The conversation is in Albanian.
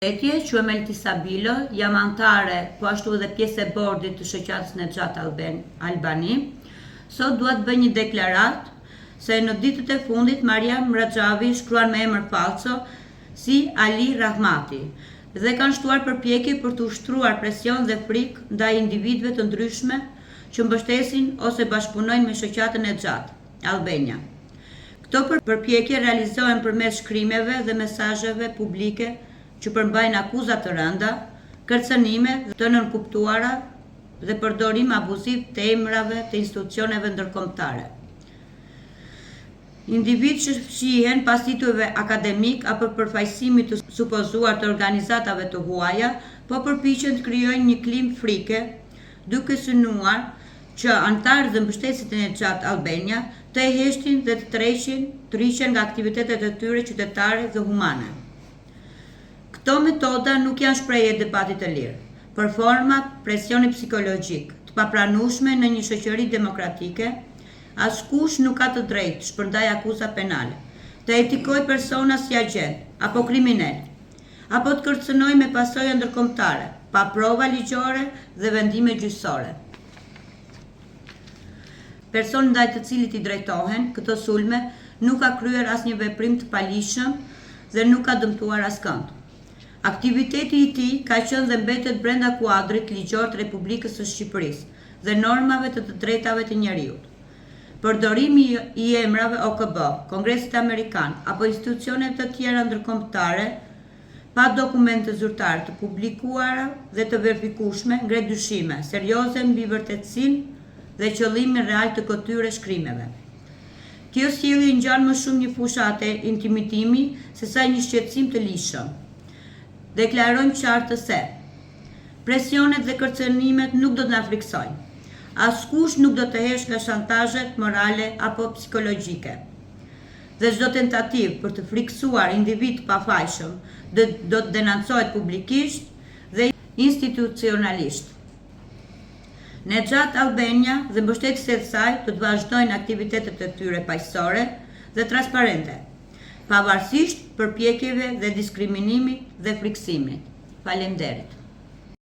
Quhem Eltisa Bilo, jam anëtare, po ashtu edhe pjesë e bordit të shoqatës Nexhat Albani. Sot dua të bëj një deklaratë se në ditët e fundit Mariam Raxhavi shkruan me emër falso si Ali Rahmati dhe kanë shtuar përpjekje për të ushtruar presion dhe frikë ndaj individëve të ndryshme që mbështesin ose bashkëpunojnë me shoqatën Nexhat Albania. Këto përpjekje realizohen përmes shkrimeve dhe mesazheve publike që përmbajnë akuza të rënda, kërcënime të nënkuptuara dhe përdorim abuziv të emrave të institucioneve ndërkombëtare. Individ që fshihen pas titujve akademik apo përfaqësimit të supozuar të organizatave të huaja, po përpiqen të krijojnë një klim frike, duke synuar që anëtarët dhe mbështetësit e Nexhat Albania të e heshtin dhe të tërhiqen nga aktivitetet e tyre qytetare dhe humane. Këto metoda nuk janë shprehje e debatit të lirë, por forma presioni psikologjik të papranueshme në një shoqëri demokratike. Askush nuk ka të drejtë të shpërndajë akuza penale, të etikojë persona si agent apo kriminal, apo të kërcënojë me pasoja ndërkombëtare, pa prova ligjore dhe vendime gjyqësore. Personi ndaj të cilit i drejtohen këto sulme nuk ka kryer asnjë veprim të palishëm dhe nuk ka dëmtuar askënd. Aktiviteti i tij ka qenë dhe mbetet brenda kuadrit ligjor të Republikës së Shqipërisë dhe normave të drejtave të njerëzit. Përdorimi i emrave OKB, Kongresit Amerikan apo institucione të tjera ndërkombëtare pa dokumente zyrtare të publikuara dhe të verifikueshme ngre dyshime serioze mbi vërtetësinë dhe qëllimin real të këtyre shkrimeve. Kjo sjellje ngjan më shumë një fushatë intimidimi sesa një shqetësim të lishëm. Deklarojmë qartë se presionet dhe kërcënimet nuk do të na friksojnë. Askush nuk do të hesh nga shantazhet morale apo psikologjike. Dhe çdo tentativë për të friksuar individ të pafajshëm do të denoncohet publikisht dhe institucionalisht. Nexhat Albania dhe mbështetësit e saj do të vazhdojnë aktivitetet e tyre paqësore dhe transparente, pavarësisht përpjekjeve dhe diskriminimit dhe friksimit. Faleminderit.